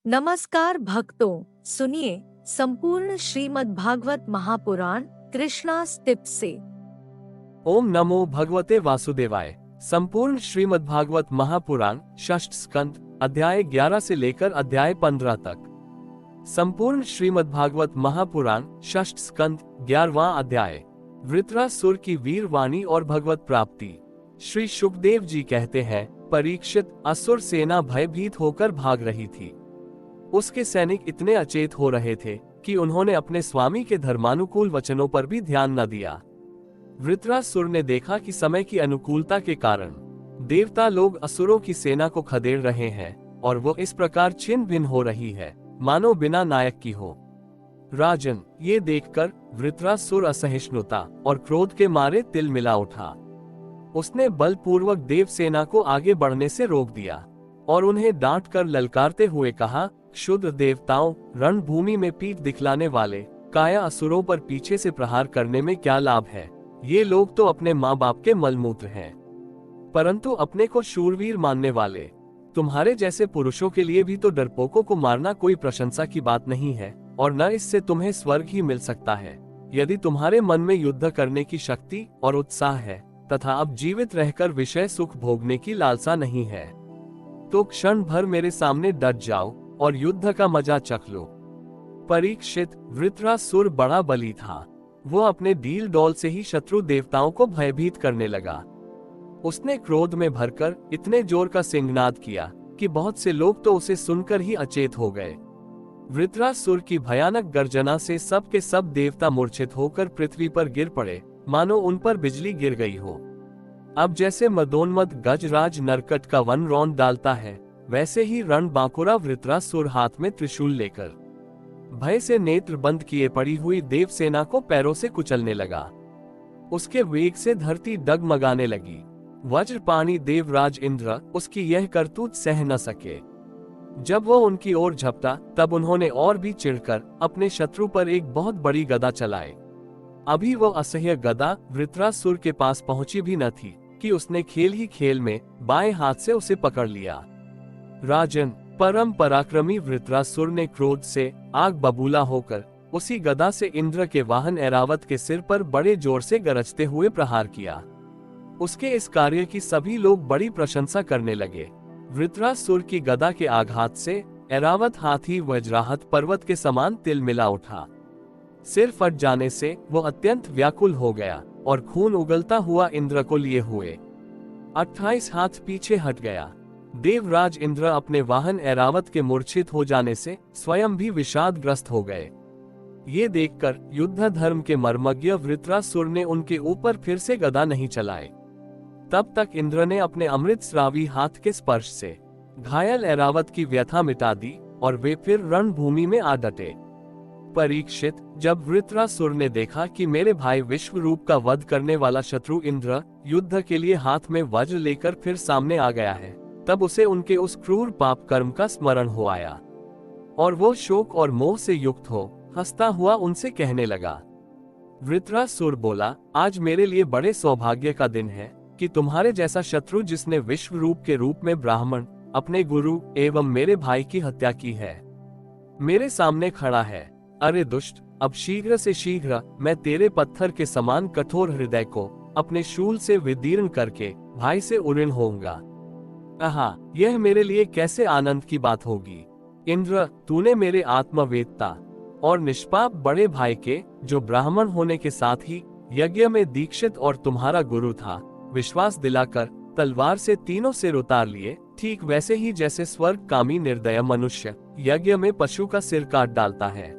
नमस्कार भक्तों, सुनिए संपूर्ण श्रीमद् भागवत महापुराण कृष्णा टिप्स से। ओम नमो भगवते वासुदेवाय। संपूर्ण श्रीमद् भागवत महापुराण षष्ठ स्कंद अध्याय 11 से लेकर अध्याय 15 तक। संपूर्ण श्रीमद् भागवत महापुराण षष्ठ स्कंद 11वां अध्याय। वृत्रासुर की वीर वाणी और भगवत प्राप्ति। श्री शुकदेव जी कहते हैं, परीक्षित, असुर सेना भयभीत होकर भाग रही थी। उसके सैनिक इतने अचेत हो रहे थे कि उन्होंने अपने स्वामी के धर्मानुकूल वचनों पर भी ध्यान न दिया। वृत्रासुर ने देखा कि समय की अनुकूलता के कारण देवता लोग असुरों की सेना को खदेड़ रहे हैं और वो इस प्रकार छिन्न भिन्न हो रही है मानो बिना नायक की हो। राजन, ये देखकर वृत्रासुर असहिष्णुता और क्रोध के मारे तिलमिला उठा। उसने बलपूर्वक देव सेना को आगे बढ़ने से रोक दिया और उन्हें डांट कर ललकारते हुए कहा, क्षुद्र देवताओं, रणभूमि में पीठ दिखलाने वाले काया असुरों पर पीछे से प्रहार करने में क्या लाभ है। ये लोग तो अपने माँ बाप के मलमूत्र हैं, परंतु अपने को शूरवीर मानने वाले तुम्हारे जैसे पुरुषों के लिए भी तो डरपोकों को मारना कोई प्रशंसा की बात नहीं है, और न इससे तुम्हें स्वर्ग ही मिल सकता है। यदि तुम्हारे मन में युद्ध करने की शक्ति और उत्साह है तथा अब जीवित रहकर विषय सुख भोगने की लालसा नहीं है, तो क्षण भर मेरे सामने डट जाओ और युद्ध का मजा चख लो। परीक्षित, वृत्रासुर बड़ा बली था। वो अपने डील डॉल से ही शत्रु देवताओं को भयभीत करने लगा। उसने क्रोध में भरकर इतने जोर का सिंहनाद किया कि बहुत से लोग तो उसे सुनकर ही अचेत हो गए। वृत्रासुर की भयानक गर्जना से सब के सब देवता मूर्छित होकर पृथ्वी पर गिर पड़े, मानो उन पर बिजली गिर गई हो। अब जैसे मदोन्मद गजराज नरकट का वन रौंद डालता है, वैसे ही रणबांकुरा वृत्रासुर हाथ में त्रिशूल लेकर भय से नेत्र बंद किए पड़ी हुई देव सेना को पैरों से कुचलने लगा। उसके वेग से धरती डगमगाने लगी। वज्रपाणी देवराज इंद्र उसकी यह करतूत सह न सके। जब वो उनकी ओर झपटा, तब उन्होंने और भी चिढ़कर अपने शत्रु पर एक बहुत बड़ी गदा चलाई। अभी वो असह्य गदा वृत्रासुर के पास पहुंची भी न थी कि उसने खेल ही खेल में बाएं हाथ से उसे पकड़ लिया। राजन, परम पराक्रमी वृत्रासुर ने क्रोध से आग बबूला होकर उसी गदा से इंद्र के वाहन ऐरावत के सिर पर बड़े जोर से गरजते हुए प्रहार किया। उसके इस कार्य की सभी लोग बड़ी प्रशंसा करने लगे। वृत्रासुर की गदा के आघात से ऐरावत हाथी वज्राहत पर्वत के समान तिलमिला उठा। सिर फट जाने से वो अत्यंत व्याकुल हो गया और खून उगलता हुआ इंद्र को लिए हुए 28 हाथ पीछे हट गया। देवराज इंद्र अपने वाहन ऐरावत के मूर्छित हो जाने से स्वयं भी विषादग्रस्त हो गए। ये देखकर युद्ध धर्म के मर्मज्ञ वृत्रासुर ने उनके ऊपर फिर से गदा नहीं चलाए। तब तक इंद्र ने अपने अमृत स्रावी हाथ के स्पर्श से घायल ऐरावत की व्यथा मिटा दी और वे फिर रणभूमि में आ डटे। परीक्षित, जब वृत्रासुर ने देखा कि मेरे भाई विश्व रूप का वध करने वाला शत्रु इंद्र युद्ध के लिए हाथ में वज्र लेकर फिर सामने आ गया है, तब उसे उनके उस क्रूर पाप कर्म का स्मरण हो आया और वो शोक और मोह से युक्त हो हंसता हुआ उनसे कहने लगा। वृत्रासुर बोला, आज मेरे लिए बड़े सौभाग्य का दिन है कि तुम्हारे जैसा शत्रु, जिसने विश्व रूप के रूप में ब्राह्मण, अपने गुरु एवं मेरे भाई की हत्या की है, मेरे सामने खड़ा है। अरे दुष्ट, अब शीघ्र से शीघ्र मैं तेरे पत्थर के समान कठोर हृदय को अपने शूल से विदीर्ण करके भाई से उऋण होऊंगा। आहा, यह मेरे लिए कैसे आनंद की बात होगी। इंद्र, तूने मेरे आत्मवेदता और निष्पाप बड़े भाई के, जो ब्राह्मण होने के साथ ही यज्ञ में दीक्षित और तुम्हारा गुरु था, विश्वास दिलाकर तलवार से तीनों सिर उतार लिए, ठीक वैसे ही जैसे स्वर्ग कामी निर्दय मनुष्य यज्ञ में पशु का सिर काट डालता है।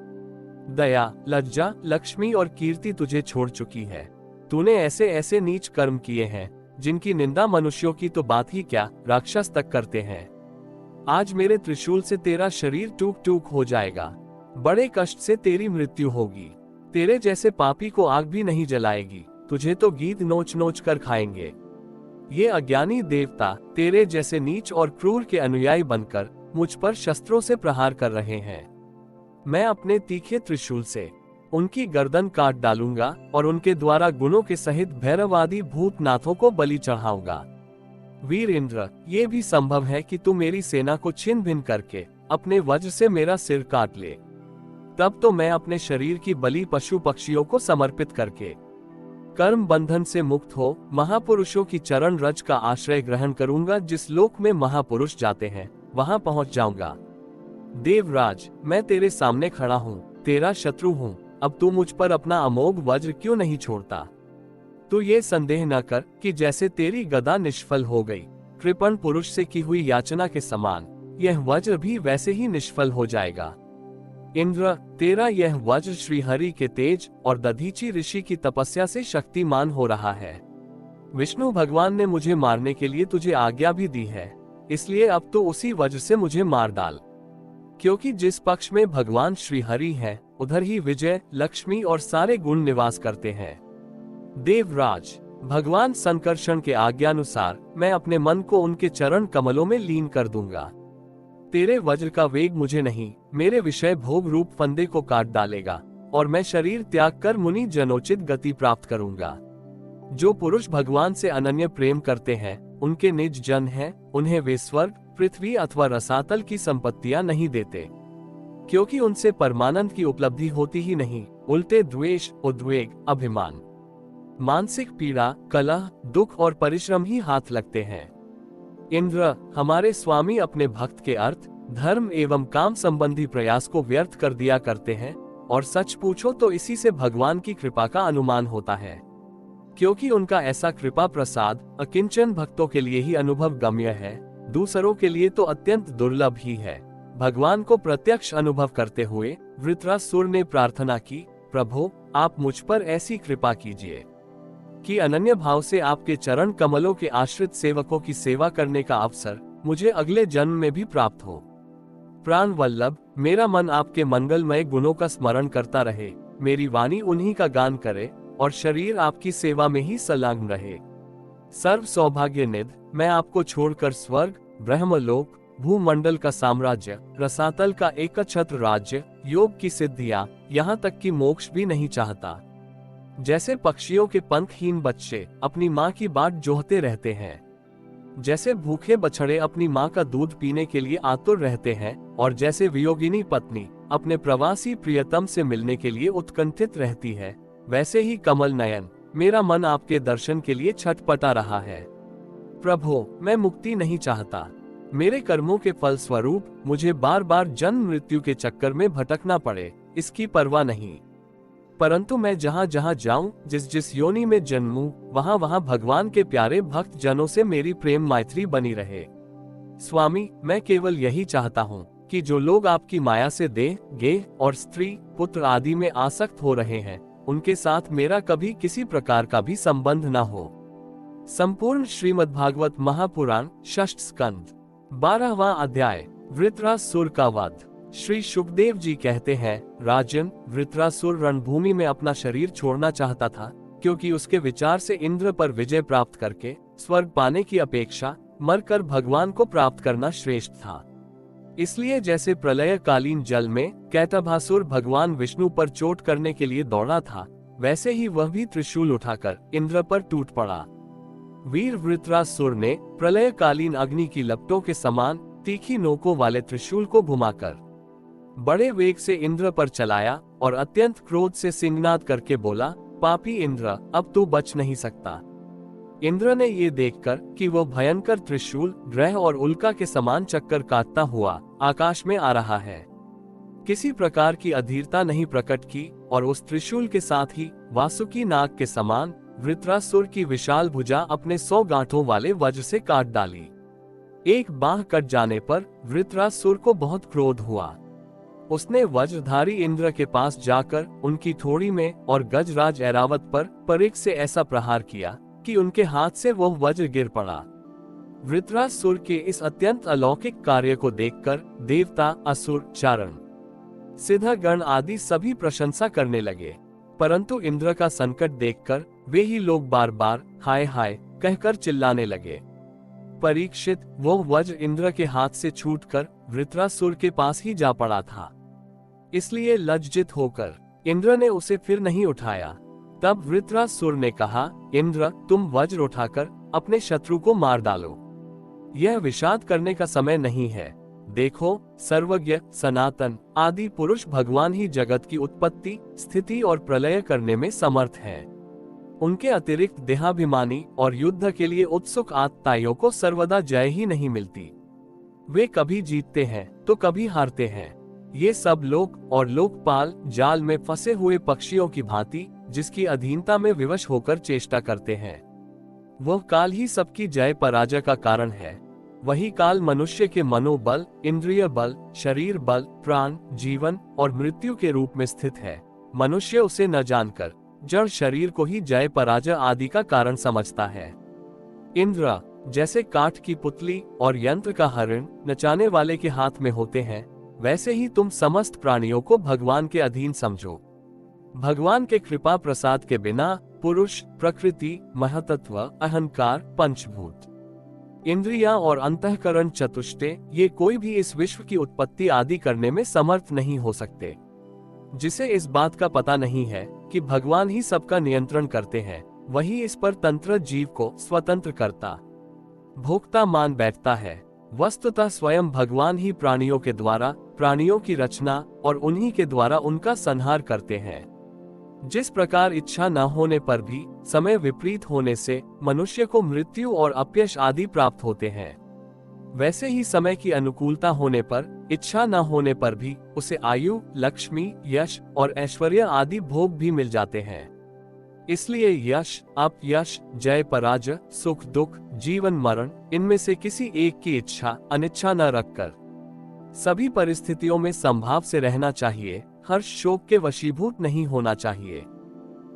दया, लज्जा, लक्ष्मी और कीर्ति तुझे छोड़ चुकी है। तूने ऐसे ऐसे नीच कर्म किए हैं जिनकी निंदा मनुष्यों की तो बात ही क्या, राक्षस तक करते हैं। आज मेरे त्रिशूल से तेरा शरीर टूक टूक हो जाएगा। बड़े कष्ट से तेरी मृत्यु होगी। तेरे जैसे पापी को आग भी नहीं जलाएगी, तुझे तो गीध नोच नोच कर खाएंगे। ये अज्ञानी देवता तेरे जैसे नीच और क्रूर के अनुयायी बनकर मुझ पर शस्त्रों से प्रहार कर रहे हैं। मैं अपने तीखे त्रिशूल से उनकी गर्दन काट डालूंगा और उनके द्वारा गुणों के सहित भैरवादी भूतनाथों को बलि चढ़ाऊंगा। वीर इंद्र, ये भी संभव है कि तू मेरी सेना को छिन्न भिन्न करके अपने वज्र से मेरा सिर काट ले, तब तो मैं अपने शरीर की बलि पशु पक्षियों को समर्पित करके कर्म बंधन से मुक्त हो महापुरुषों की चरण रज का आश्रय ग्रहण करूंगा। जिस लोक में महापुरुष जाते हैं वहां पहुंच जाऊंगा। देवराज, मैं तेरे सामने खड़ा हूँ, तेरा शत्रु हूँ। अब तू मुझ पर अपना अमोघ वज्र क्यों नहीं छोड़ता? तू ये संदेह न कर कि जैसे तेरी गदा निष्फल हो गई, कृपण पुरुष से की हुई याचना के समान यह वज्र भी वैसे ही निष्फल हो जाएगा। इंद्र, तेरा यह वज्र श्रीहरि के तेज और दधीची ऋषि की तपस्या से शक्तिमान हो रहा है। विष्णु भगवान ने मुझे मारने के लिए तुझे आज्ञा भी दी है, इसलिए अब तो उसी वज्र से मुझे मार डाल। क्योंकि जिस पक्ष में भगवान श्रीहरि है उधर ही विजय, लक्ष्मी और सारे गुण निवास करते हैं। देवराज, भगवान संकर्षण के आज्ञानुसार मैं अपने मन को उनके चरण कमलों में लीन कर दूंगा। तेरे वज्र का वेग मुझे नहीं, मेरे विषय भोग रूप फंदे को काट डालेगा और मैं शरीर त्याग कर मुनि जनोचित गति प्राप्त करूंगा। जो पुरुष भगवान से अनन्य प्रेम करते हैं उनके निज जन हैं, उन्हें वे स्वर्ग, पृथ्वी अथवा रसातल की संपत्तियां नहीं देते, क्योंकि उनसे परमानंद की उपलब्धि होती ही नहीं, उल्टे द्वेष, उद्वेग, अभिमान, मानसिक पीड़ा, कलह, दुख और परिश्रम ही हाथ लगते हैं। इंद्र, हमारे स्वामी अपने भक्त के अर्थ, धर्म एवं काम संबंधी प्रयास को व्यर्थ कर दिया करते हैं, और सच पूछो तो इसी से भगवान की कृपा का अनुमान होता है, क्योंकि उनका ऐसा कृपा प्रसाद अकिंचन भक्तों के लिए ही अनुभव गम्य है, दूसरों के लिए तो अत्यंत दुर्लभ ही है। भगवान को प्रत्यक्ष अनुभव करते हुए वृत्रासुर ने प्रार्थना की, प्रभु आप मुझ पर ऐसी कृपा कीजिए कि अनन्य भाव से आपके चरण कमलों के आश्रित सेवकों की सेवा करने का अवसर मुझे अगले जन्म में भी प्राप्त हो। प्राण वल्लभ, मेरा मन आपके मंगलमय गुणों का स्मरण करता रहे, मेरी वाणी उन्हीं का गान करे और शरीर आपकी सेवा में ही संलग्न रहे। सर्व सौभाग्य निधि, मैं आपको छोड़कर स्वर्ग, ब्रह्मलोक, भूमंडल का साम्राज्य, रसातल का एकछत्र राज्य, योग की सिद्धियां, यहाँ तक कि मोक्ष भी नहीं चाहता। जैसे पक्षियों के पंखहीन बच्चे अपनी माँ की बाट जोहते रहते हैं, जैसे भूखे बछड़े अपनी माँ का दूध पीने के लिए आतुर रहते हैं, और जैसे वियोगिनी पत्नी अपने प्रवासी प्रियतम से मिलने के लिए उत्कंठित रहती है, वैसे ही कमल नयन मेरा मन आपके दर्शन के लिए छटपटा रहा है। प्रभु, मैं मुक्ति नहीं चाहता। मेरे कर्मों के फल स्वरूप मुझे बार बार जन्म मृत्यु के चक्कर में भटकना पड़े, इसकी परवाह नहीं, परंतु मैं जहाँ जहाँ जाऊं, जिस जिस योनि में जन्मूं, वहाँ वहाँ भगवान के प्यारे भक्त जनों से मेरी प्रेम मैत्री बनी रहे। स्वामी, मैं केवल यही चाहता हूँ कि जो लोग आपकी माया से देह, गेह और स्त्री, पुत्र आदि में आसक्त हो रहे हैं, उनके साथ मेरा कभी किसी प्रकार का भी संबंध न हो। संपूर्ण श्रीमद्भागवत महापुराण, षष्ठ स्कंद, 12वां अध्याय, वृत्रासुर का वध। श्री सुखदेव जी कहते हैं, राजन, वृत्रासुर रणभूमि में अपना शरीर छोड़ना चाहता था, क्योंकि उसके विचार से इंद्र पर विजय प्राप्त करके स्वर्ग पाने की अपेक्षा मरकर भगवान को प्राप्त करना श्रेष्ठ था। इसलिए जैसे प्रलय कालीन जल में कैटभासुर भगवान विष्णु पर चोट करने के लिए दौड़ा था, वैसे ही वह भी त्रिशूल उठाकर इंद्र पर टूट पड़ा। वीर वृत्रासुर ने प्रलय कालीन अग्नि की लपटों के समान तीखी नोकों वाले त्रिशूल को घुमाकर बड़े वेग से इंद्र पर चलाया और अत्यंत क्रोध से सिंहनाद करके बोला, पापी इंद्र, अब तू बच नहीं सकता। इंद्र ने ये देखकर कि वो भयंकर त्रिशूल ग्रह और उल्का के समान चक्कर काटता हुआ आकाश में आ रहा है, किसी प्रकार की अधीरता नहीं प्रकट की और उस त्रिशूल के साथ ही वासुकी नाग के समान वृत्रासुर की विशाल भुजा अपने 100 गांठों वाले वज्र से काट डाली। एक बाह कट जाने पर वृत्रासुर को बहुत क्रोध हुआ। उसने वज्रधारी इंद्र के पास जाकर उनकी थोड़ी में और गजराज ऐरावत पर परिक से ऐसा प्रहार किया कि उनके हाथ से वह वज्र गिर पड़ा। वृत्रासुर के इस अत्यंत अलौकिक कार्य को देखकर देवता, असुर, चारण, सिद्धगण आदि सभी प्रशंसा करने लगे, परंतु इंद्र का संकट देखकर वे ही लोग बार बार हाय हाय कहकर चिल्लाने लगे। परीक्षित, वो वज्र इंद्र के हाथ से छूटकर वृत्रासुर के पास ही जा पड़ा था, इसलिए लज्जित होकर इंद्र ने उसे फिर नहीं उठाया। तब वृत्रासुर ने कहा, इंद्र, तुम वज्र उठाकर अपने शत्रु को मार डालो, यह विषाद करने का समय नहीं है। देखो, सर्वज्ञ, सनातन, आदि पुरुष भगवान ही जगत की उत्पत्ति, स्थिति और प्रलय करने में समर्थ हैं। उनके अतिरिक्त देहाभिमानी और युद्ध के लिए उत्सुक आत्ताइयों को सर्वदा जय ही नहीं मिलती। वे कभी जीतते हैं तो कभी हारते हैं। ये सब लोक और लोकपाल जाल में फंसे हुए पक्षियों की भांति जिसकी अधीनता में विवश होकर चेष्टा करते हैं। वह काल ही सबकी जय पराजय का कारण है। वही काल मनुष्य के मनोबल, इंद्रिय बल, शरीर बल, प्राण, जीवन और मृत्यु के रूप में स्थित है। मनुष्य उसे न जानकर जड़ शरीर को ही जय पराजय आदि का कारण समझता है। इंद्र जैसे काठ की पुतली और यंत्र का हरिण नचाने वाले के हाथ में होते हैं, वैसे ही तुम समस्त प्राणियों को भगवान के अधीन समझो। भगवान के कृपा प्रसाद के बिना पुरुष, प्रकृति, महतत्व, अहंकार, पंचभूत, इंद्रियां और अंतःकरण चतुष्टय ये कोई भी इस विश्व की उत्पत्ति आदि करने में समर्थ नहीं हो सकते। जिसे इस बात का पता नहीं है कि भगवान ही सबका नियंत्रण करते हैं, वही इस पर तंत्र जीव को स्वतंत्र करता भोक्ता मान बैठता है। वस्तुतः स्वयं भगवान ही प्राणियों के द्वारा प्राणियों की रचना और उन्हीं के द्वारा उनका संहार करते हैं। जिस प्रकार इच्छा न होने पर भी समय विपरीत होने से मनुष्य को मृत्यु और अपयश आदि प्राप्त होते हैं, वैसे ही समय की अनुकूलता होने पर इच्छा न होने पर भी उसे आयु, लक्ष्मी, यश और ऐश्वर्य आदि भोग भी मिल जाते हैं। इसलिए यश, अपयश, जय पराजय, सुख दुख, जीवन मरण, इनमें से किसी एक की इच्छा अनिच्छा न रखकर सभी परिस्थितियों में संभाव से रहना चाहिए। हर्ष शोक के वशीभूत नहीं होना चाहिए।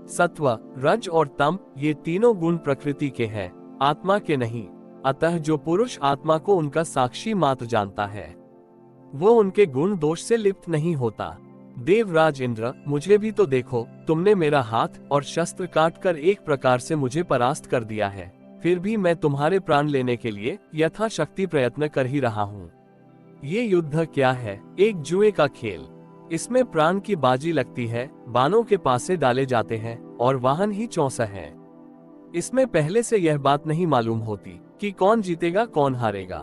सत्व, रज और तम ये तीनों गुण प्रकृति के हैं, आत्मा के नहीं। अतः जो पुरुष आत्मा को उनका साक्षी मात्र जानता है, वो उनके गुण दोष से लिप्त नहीं होता। देवराज इंद्र, मुझे भी तो देखो, तुमने मेरा हाथ और शस्त्र काटकर एक प्रकार से मुझे परास्त कर दिया है, फिर भी मैं तुम्हारे प्राण लेने के लिए यथाशक्ति प्रयत्न कर ही रहा हूँ। ये युद्ध क्या है? एक जुए का खेल। इसमें प्राण की बाजी लगती है, बाणों के पासे डाले जाते हैं और वाहन ही 64 है। इसमें पहले से यह बात नहीं मालूम होती कि कौन जीतेगा कौन हारेगा।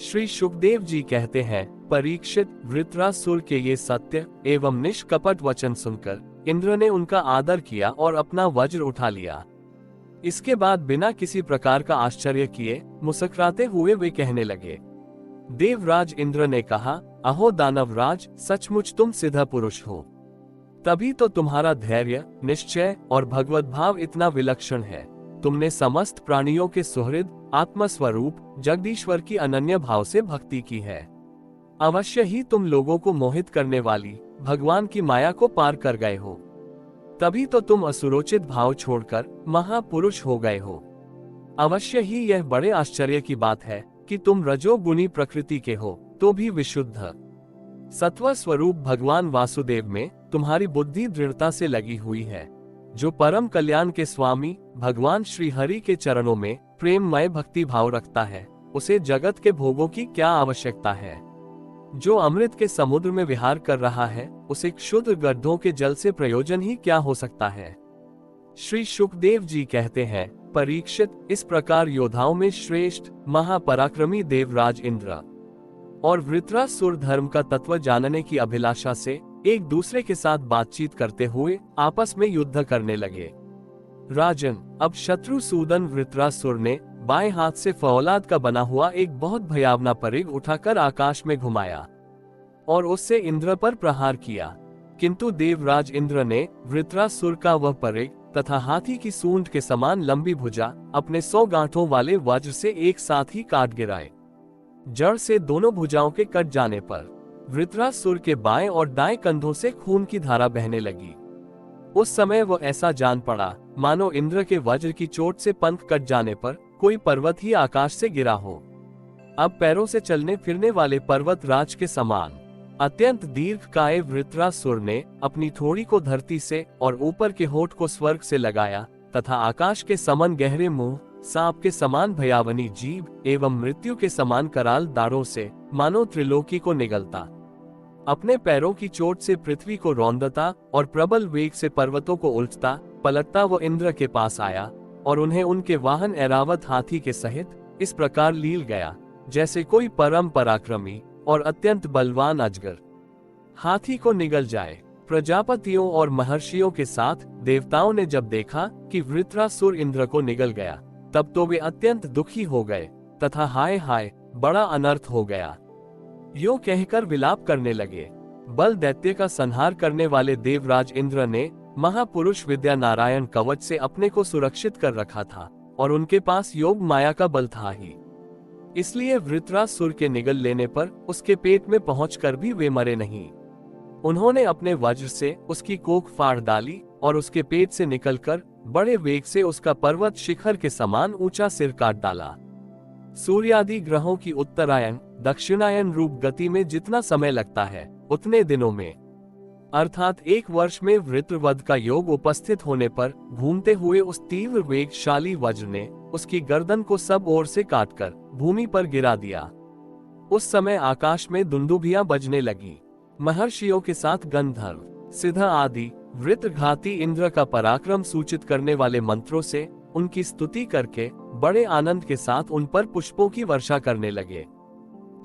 श्री सुखदेव जी कहते हैं, परीक्षित, वृत्रासुर के ये सत्य एवं निष्कपट वचन सुनकर इंद्र ने उनका आदर किया और अपना वज्र उठा लिया। इसके बाद बिना किसी प्रकार का आश्चर्य किए मुस्कुराते हुए वे कहने लगे। देवराज इंद्र ने कहा, अहो दानवराज, सचमुच तुम सिद्ध पुरुष हो। तभी तो तुम्हारा धैर्य, निश्चय और भगवत भाव इतना विलक्षण है। तुमने समस्त प्राणियों के सुहृद, आत्मस्वरूप जगदीश्वर की अनन्य भाव से भक्ति की है। अवश्य ही तुम लोगों को मोहित करने वाली भगवान की माया को पार कर गए हो। तभी तो तुम असुरोचित भाव छोड़कर महापुरुष हो गए हो। अवश्य ही यह बड़े आश्चर्य की बात है कि तुम रजोगुणी प्रकृति के हो तो भी विशुद्ध सत्व स्वरूप भगवान वासुदेव में तुम्हारी बुद्धि दृढ़ता से लगी हुई है। जो परम कल्याण के स्वामी भगवान श्री हरि के चरणों में प्रेममय भक्ति भाव रखता है, उसे जगत के भोगों की क्या आवश्यकता है। जो अमृत के समुद्र में विहार कर रहा है, उसे क्षुद्र गड्ढों के जल से प्रयोजन ही क्या हो सकता है। श्री सुखदेव जी कहते हैं, परीक्षित, इस प्रकार योद्धाओं में श्रेष्ठ महापराक्रमी देवराज इंद्र और वृत्रासुर धर्म का तत्व जानने की अभिलाषा से एक दूसरे के साथ बातचीत करते हुए आपस में युद्ध करने लगे। राजन, अब शत्रुसूदन वृत्रासुर ने बाएं हाथ से फौलाद का बना हुआ एक बहुत भयावना परिघ उठाकर आकाश में घुमाया और उससे इंद्र पर प्रहार किया। किंतु देवराज इंद्र ने वृत्रासुर का वह परिघ तथा हाथी की सूंड के समान लंबी भुजा अपने 100 गांठों वाले वज्र से एक साथ ही काट गिराए। जड़ से दोनों भुजाओं के कट जाने पर वृत्रासुर के बाएं और दाएं कंधों से खून की धारा बहने लगी। उस समय वो ऐसा जान पड़ा मानो इंद्र के वज्र की चोट से पंख कट जाने पर कोई पर्वत ही आकाश से गिरा हो। अब पैरों से चलने फिरने वाले पर्वत राज के समान अत्यंत दीर्घकाय वृत्रासुर ने अपनी थोड़ी को धरती से और ऊपर के होठ को स्वर्ग से लगाया तथा आकाश के समान गहरे मुंह, सांप के समान भयावनी जीभ एवं मृत्यु के समान कराल दाढ़ों से मानो त्रिलोकी को निगलता अपने पैरों की चोट से पृथ्वी को रौंदता और प्रबल वेग से पर्वतों को उलटता पलटता वो इंद्र के पास आया और उन्हें उनके वाहन ऐरावत हाथी के सहित इस प्रकार लील गया, जैसे कोई परम पराक्रमी और अत्यंत बलवान अजगर हाथी को निगल जाए। प्रजापतियों और महर्षियों के साथ देवताओं ने जब देखा कि वृत्रासुर इंद्र को निगल गया, तब तो वे अत्यंत दुखी हो गए तथा हाय हाय बड़ा अनर्थ हो गया यूं कहकर विलाप करने लगे। बल दैत्य का संहार करने वाले देवराज इंद्र ने महापुरुष विद्या नारायण कवच से अपने को सुरक्षित कर रखा था और उनके पास योग माया का बल था ही, इसलिए वृत्रासुर के निगल लेने पर उसके पेट में पहुंचकर भी वे मरे नहीं। उन्होंने अपने वज्र से उसकी कोख फाड़ डाली और उसके पेट से निकलकर बड़े वेग से उसका पर्वत शिखर के समान ऊंचा सिर काट डाला। सूर्यादि ग्रहों की उत्तरायण दक्षिणायन रूप गति में जितना समय लगता है, उतने दिनों में अर्थात 1 वर्ष में वृत्रवध का योग उपस्थित होने पर घूमते हुए उस तीव्र वेगशाली वज्र ने उसकी गर्दन को सब ओर से काटकर भूमि पर गिरा दिया। उस समय आकाश में दुंदुभियां बजने लगी। महर्षियों के साथ गंधर्व सिद्ध आदि वृत्रघाती इंद्र का पराक्रम सूचित करने वाले मंत्रों से उनकी स्तुति करके बड़े आनंद के साथ उन पर पुष्पों की वर्षा करने लगे।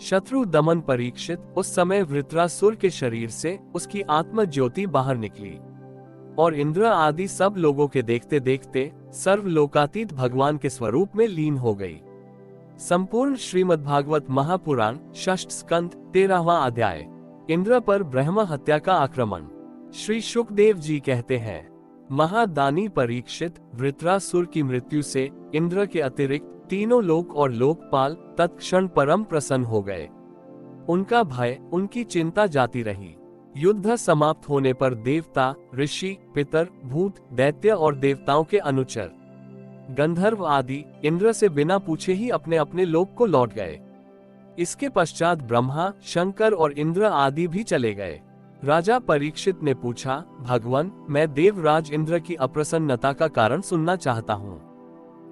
शत्रु दमन परीक्षित उस समय वृत्रासुर के शरीर से उसकी आत्म ज्योति बाहर निकली और इंद्र आदि सब लोगों के देखते देखते सर्वलोकातीत भगवान के स्वरूप में लीन हो गई। संपूर्ण श्रीमद्भागवत महापुराण षष्ठ स्कंद 13वां अध्याय। इंद्र पर ब्रह्म हत्या का आक्रमण। श्री शुकदेव जी कहते हैं, महादानी परीक्षित वृत्रासुर की मृत्यु से इंद्र के अतिरिक्त तीनों लोक और लोकपाल तत्क्षण परम प्रसन्न हो गए। उनका भय, उनकी चिंता जाती रही। युद्ध समाप्त होने पर देवता, ऋषि, पितर, भूत, दैत्य और देवताओं के अनुचर गंधर्व आदि इंद्र से बिना पूछे ही अपने अपने लोक को लौट गए। इसके पश्चात ब्रह्मा, शंकर और इंद्र आदि भी चले गए। राजा परीक्षित ने पूछा, भगवान, मैं देवराज इंद्र की अप्रसन्नता का कारण सुनना चाहता हूँ।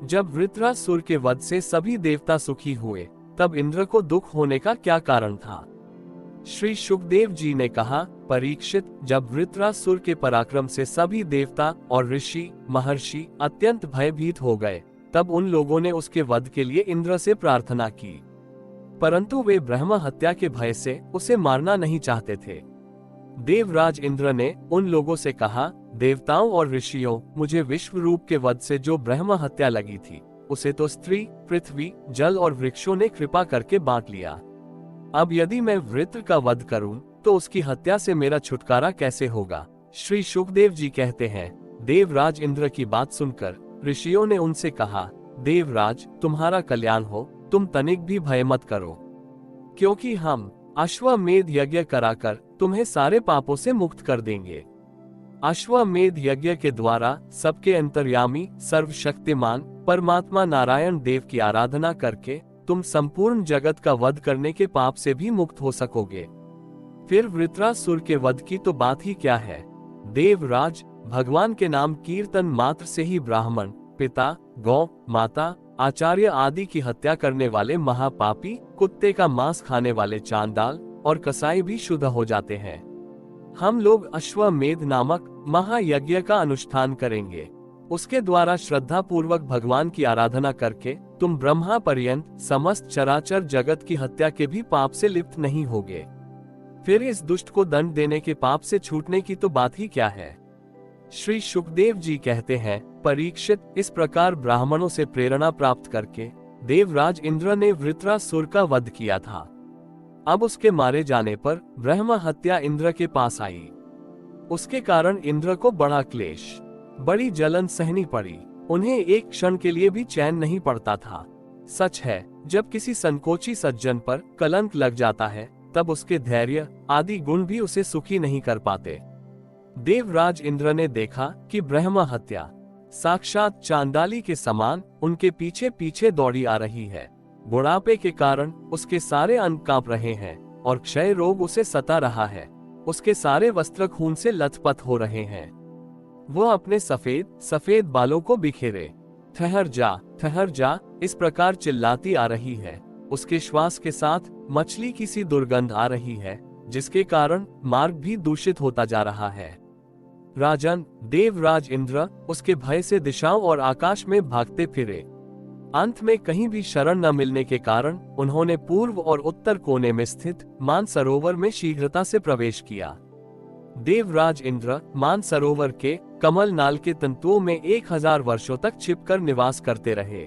जब वृत्रासुर के वध से सभी देवता सुखी हुए, तब इंद्र को दुख होने का क्या कारण था? श्री शुकदेव जी ने कहा, परीक्षित, जब वृत्रासुर के पराक्रम से सभी देवता और ऋषि महर्षि अत्यंत भयभीत हो गए, तब उन लोगों ने उसके वध के लिए इंद्र से प्रार्थना की, परंतु वे ब्रह्म हत्या के भय से उसे मारना नहीं चाहते थे। देवराज इंद्र ने उन लोगों से कहा, देवताओं और ऋषियों, मुझे विश्व रूप के वध से जो ब्रह्म हत्या लगी थी, उसे तो स्त्री, पृथ्वी, जल और वृक्षों ने कृपा करके बांट लिया। अब यदि मैं वृत्र का वध करूं, तो उसकी हत्या से मेरा छुटकारा कैसे होगा? श्री शुकदेव जी कहते हैं, देवराज इंद्र की बात सुनकर ऋषियों ने उनसे कहा, देवराज, तुम्हारा कल्याण हो, तुम तनिक भी भय मत करो, क्योंकि हम अश्वमेध यज्ञ कराकर तुम्हें सारे पापों से मुक्त कर देंगे। अश्वमेध यज्ञ के द्वारा सबके अंतर्यामी सर्वशक्तिमान परमात्मा नारायण देव की आराधना करके तुम संपूर्ण जगत का वध करने के पाप से भी मुक्त हो सकोगे। फिर वृत्रासुर के वध की तो बात ही क्या है। देवराज, भगवान के नाम कीर्तन मात्र से ही ब्राह्मण, पिता, गौ, माता, आचार्य आदि की हत्या करने वाले महापापी, कुत्ते का मांस खाने वाले चांडाल और कसाई भी शुद्ध हो जाते हैं। हम लोग अश्वमेध नामक महायज्ञ का अनुष्ठान करेंगे। उसके द्वारा श्रद्धा पूर्वक भगवान की आराधना करके तुम ब्रह्मा पर्यंत समस्त चराचर जगत की हत्या के भी पाप से लिप्त नहीं होगे। फिर इस दुष्ट को दंड देने के पाप से छूटने की तो बात ही क्या है। श्री शुकदेव जी कहते हैं, परीक्षित, इस प्रकार ब्राह्मणों से प्रेरणा प्राप्त करके देवराज इंद्र ने वृत्रासुर का वध किया था। अब उसके मारे जाने पर ब्रह्म हत्या इंद्र के पास आई। उसके कारण इंद्र को बड़ा क्लेश, बड़ी जलन सहनी पड़ी। उन्हें एक क्षण के लिए भी चैन नहीं पड़ता था। सच है, जब किसी संकोची सज्जन पर कलंक लग जाता है, तब उसके धैर्य आदि गुण भी उसे सुखी नहीं कर पाते। देवराज इंद्र ने देखा कि ब्रह्म हत्या साक्षात चांडाली के समान उनके पीछे पीछे दौड़ी आ रही है। बुढ़ापे के कारण उसके सारे अंग कांप रहे हैं और क्षय रोग उसे सता रहा है। उसके सारे वस्त्र खून से लथपथ हो रहे हैं। वह अपने सफेद सफेद बालों को बिखेरे ठहर जा इस प्रकार चिल्लाती आ रही है। उसके श्वास के साथ मछली की सी दुर्गंध आ रही है, जिसके कारण मार्ग भी दूषित होता जा रहा है। राजन, देवराज इंद्र उसके भय से दिशाओं और आकाश में भागते फिरे। अंत में कहीं भी शरण न मिलने के कारण उन्होंने पूर्व और उत्तर कोने में स्थित मानसरोवर में शीघ्रता से प्रवेश किया। देवराज इंद्र मानसरोवर के कमल नाल के तंतुओं में 1000 वर्षों तक छिपकर निवास करते रहे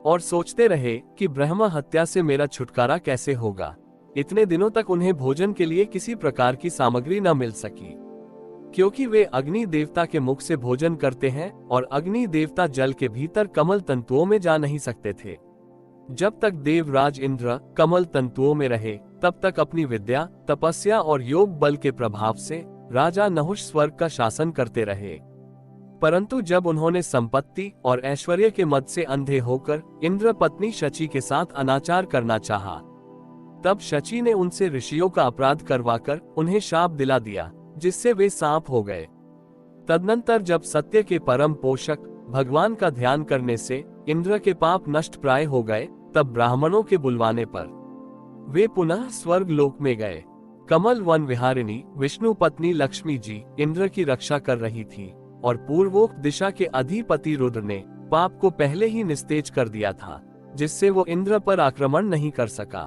और सोचते रहे कि ब्रह्म हत्या से मेरा छुटकारा कैसे होगा। इतने दिनों तक उन्हें भोजन के लिए किसी प्रकार की सामग्री न मिल सकी, क्योंकि वे अग्नि देवता के मुख से भोजन करते हैं और अग्नि देवता जल के भीतर कमल तंतुओं में जा नहीं सकते थे। जब तक देवराज इंद्र कमल तंतुओं में रहे तब तक अपनी विद्या, तपस्या और योग बल के प्रभाव से राजा नहुष स्वर्ग का शासन करते रहे। परंतु जब उन्होंने संपत्ति और ऐश्वर्य के मद से अंधे होकर इंद्र पत्नी शची के साथ अनाचार करना चाहा, तब शची ने उनसे ऋषियों का अपराध करवाकर उन्हें शाप दिला दिया, जिससे वे सांप हो गए। तदनंतर जब सत्य के परम पोषक भगवान का ध्यान करने से इंद्र के पाप नष्ट प्राय हो गए, तब ब्राह्मणों के बुलवाने पर वे पुनः स्वर्ग लोक में गए। कमल वन विहारिणी विष्णु पत्नी लक्ष्मी जी इंद्र की रक्षा कर रही थी और पूर्वोक्त दिशा के अधिपति रुद्र ने पाप को पहले ही निस्तेज कर दिया था, जिससे वो इंद्र पर आक्रमण नहीं कर सका।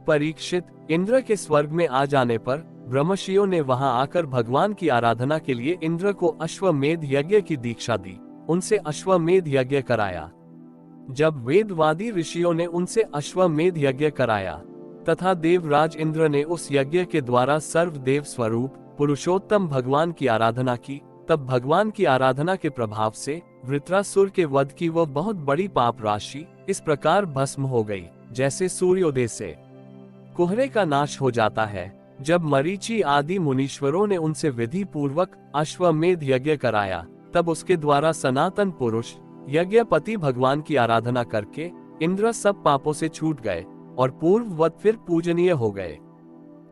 परीक्षित, इंद्र के स्वर्ग में आ जाने पर ब्रह्मर्षियों ने वहां आकर भगवान की आराधना के लिए इंद्र को अश्वमेध यज्ञ की दीक्षा दी, उनसे अश्वमेध यज्ञ कराया। जब वेदवादी ऋषियों ने उनसे अश्वमेध यज्ञ कराया तथा देवराज इंद्र ने उस यज्ञ के द्वारा सर्वदेव स्वरूप पुरुषोत्तम भगवान की आराधना की, तब भगवान की आराधना के प्रभाव से वृत्रासुर के वध की वह बहुत बड़ी पाप राशि इस प्रकार भस्म हो गई, जैसे सूर्योदय से कोहरे का नाश हो जाता है। जब मरीचि आदि मुनीश्वरों ने उनसे विधि पूर्वक अश्वमेध यज्ञ कराया, तब उसके द्वारा सनातन पुरुष यज्ञपति भगवान की आराधना करके इंद्र सब पापों से छूट गए और पूर्ववत फिर पूजनीय हो गए।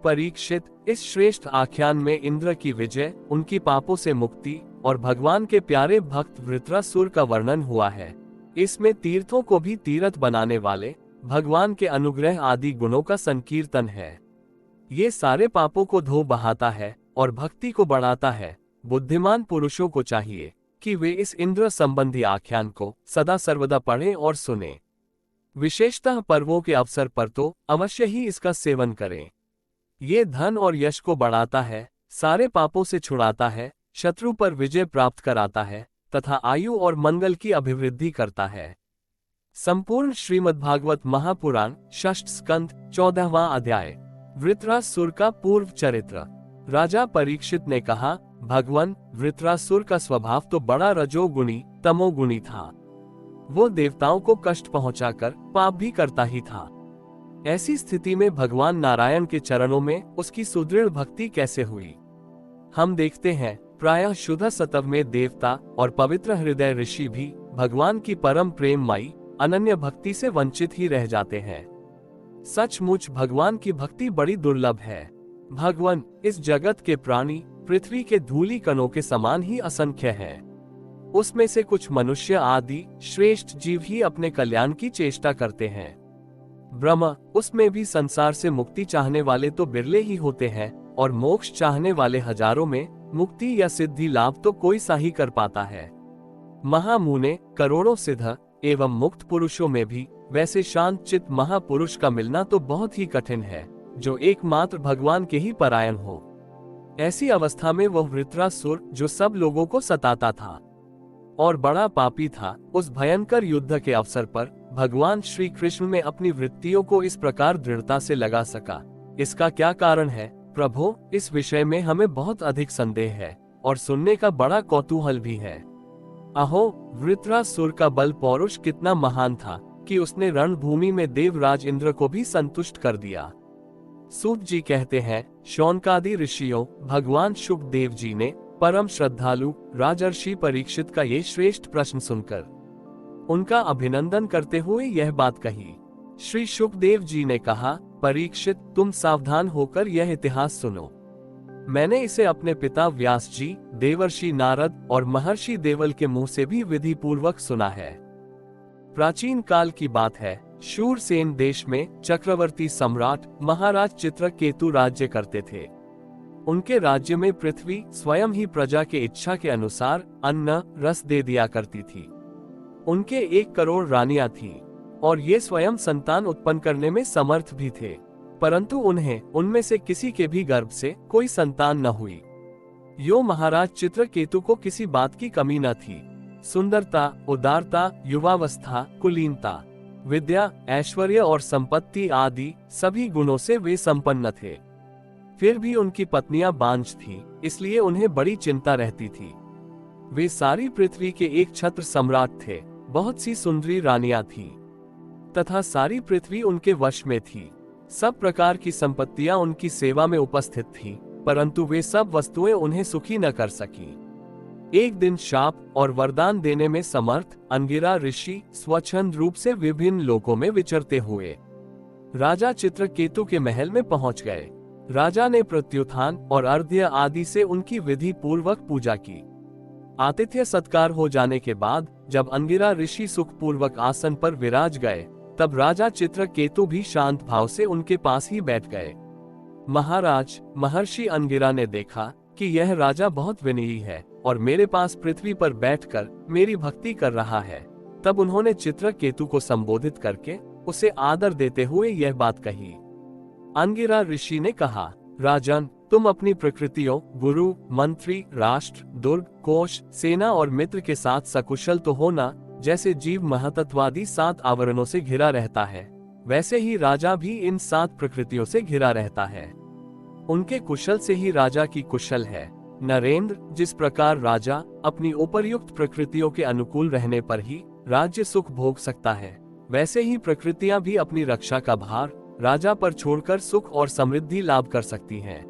परीक्षित, इस श्रेष्ठ आख्यान में इंद्र की विजय, उनकी पापों से मुक्ति और भगवान के प्यारे भक्त वृत्रासुर का वर्णन हुआ है। इसमें तीर्थों को भी तीर्थ बनाने वाले भगवान के अनुग्रह आदि गुणों का संकीर्तन है। ये सारे पापों को धो बहाता है और भक्ति को बढ़ाता है। बुद्धिमान पुरुषों को चाहिए कि वे इस इंद्र संबंधी आख्यान को सदा सर्वदा पढ़ें और सुनें। विशेषतः पर्वों के अवसर पर तो अवश्य ही इसका सेवन करें। ये धन और यश को बढ़ाता है, सारे पापों से छुड़ाता है, शत्रु पर विजय प्राप्त कराता है तथा आयु और मंगल की अभिवृद्धि करता है। संपूर्ण श्रीमद्भागवत महापुराण षष्ठ स्कंध 14वां अध्याय। वृत्रासुर का पूर्व चरित्र। राजा परीक्षित ने कहा, भगवान, वृत्रासुर का स्वभाव तो बड़ा रजोगुणी तमोगुणी था। वो देवताओं को कष्ट पहुंचाकर पाप भी करता ही था। ऐसी स्थिति में भगवान नारायण के चरणों में उसकी सुदृढ़ भक्ति कैसे हुई? हम देखते हैं प्रायः शुद्ध सतव में देवता और पवित्र हृदय ऋषि भी भगवान की परम प्रेममयी अनन्य भक्ति से वंचित ही रह जाते हैं। सचमुच भगवान की भक्ति बड़ी दुर्लभ है। भगवान, इस जगत के प्राणी पृथ्वी के धूलि कणों के समान ही असंख्य हैं। उसमें से कुछ मनुष्य आदि श्रेष्ठ जीव ही अपने कल्याण की चेष्टा करते हैं। ब्रह्म, उसमें भी संसार से मुक्ति चाहने वाले तो बिरले ही होते हैं और मोक्ष चाहने वाले हजारों में मुक्ति या सिद्धि लाभ तो कोई सा ही कर पाता है। महामुने, करोड़ों सिद्ध एवं मुक्त पुरुषों में भी वैसे शांत चित्त महापुरुष का मिलना तो बहुत ही कठिन है, जो एकमात्र भगवान के ही परायण हो। ऐसी अवस्था में वह वृत्रासुर, जो सब लोगों को सताता था और बड़ा पापी था, उस भयंकर युद्ध के अवसर पर भगवान श्री कृष्ण में अपनी वृत्तियों को इस प्रकार दृढ़ता से लगा सका। इसका क्या कारण है प्रभो? इस विषय में हमें बहुत अधिक संदेह है और सुनने का बड़ा कौतूहल भी है। अहो, वृत्रासुर का बल पौरुष कितना महान था कि उसने रणभूमि में देवराज इंद्र को भी संतुष्ट कर दिया। सूत जी कहते हैं, शौनकादि ऋषियों भगवान शुकदेव जी ने परम श्रद्धालु राजर्षि परीक्षित का ये श्रेष्ठ प्रश्न सुनकर उनका अभिनंदन करते हुए यह बात कही। श्री शुकदेव जी ने कहा, परीक्षित, तुम सावधान होकर यह इतिहास सुनो। मैंने इसे अपने पिता व्यास जी, देवर्षि नारद और महर्षि देवल के मुंह से भी विधि पूर्वक सुना है। प्राचीन काल की बात है। शूरसेन देश में चक्रवर्ती सम्राट महाराज चित्रकेतु राज्य करते थे। उनके राज्य में पृथ्वी स्वयं ही प्रजा के इच्छा के अनुसार अन्न रस दे दिया करती थी। उनके 1 करोड़ रानियां थीं और ये स्वयं संतान उत्पन्न करने में समर्थ भी थे, परंतु उन्हें उनमें से किसी के भी गर्भ से कोई संतान न हुई। यो महाराज चित्रकेतु को किसी बात की कमी न थी। सुंदरता, उदारता, युवावस्था, कुलीनता, विद्या, ऐश्वर्य और संपत्ति आदि सभी गुणों से वे संपन्न थे। फिर भी उनकी पत्नियां बांझ थीं, इसलिए उन्हें बड़ी चिंता रहती थी। वे सारी पृथ्वी के एक छत्र सम्राट थे। बहुत सी सुंदरी रानियां थीं तथा सारी पृथ्वी उनके वश में थी। सब प्रकार की संपत्तियां उनकी सेवा में उपस्थित थीं, परंतु वे सब वस्तुएं उन्हें सुखी न कर सकी। एक दिन शाप और वरदान देने में समर्थ अंगिरा ऋषि स्वच्छंद रूप से विभिन्न लोकों में विचरते हुए राजा चित्रकेतु के महल में पहुंच गए। राजा ने प्रत्युत्थान और अर्घ्य आदि से उनकी विधि पूर्वक पूजा की। आतिथ्य सत्कार हो जाने के बाद जब अंगिरा ऋषि सुख पूर्वक आसन पर विराज गए, तब राजा चित्रकेतु भी शांत भाव से उनके पास ही बैठ गए। महाराज, महर्षि अंगिरा ने देखा कि यह राजा बहुत विनयी है और मेरे पास पृथ्वी पर बैठकर मेरी भक्ति कर रहा है। तब उन्होंने चित्रकेतु को संबोधित करके उसे आदर देते हुए यह बात कही। अंगिरा ऋषि ने कहा, राजन, तुम अपनी प्रकृतियों, गुरु, मंत्री, राष्ट्र, दुर्ग, कोश, सेना और मित्र के साथ सकुशल तो हो ना। जैसे जीव महतत्वादी 7 आवरणों से घिरा रहता है, वैसे ही राजा भी इन 7 प्रकृतियों से घिरा रहता है। उनके कुशल से ही राजा की कुशल है। नरेंद्र, जिस प्रकार राजा अपनी उपर्युक्त प्रकृतियों के अनुकूल रहने पर ही राज्य सुख भोग सकता है, वैसे ही प्रकृतियां भी अपनी रक्षा का भार राजा पर छोड़कर सुख और समृद्धि लाभ कर सकती हैं।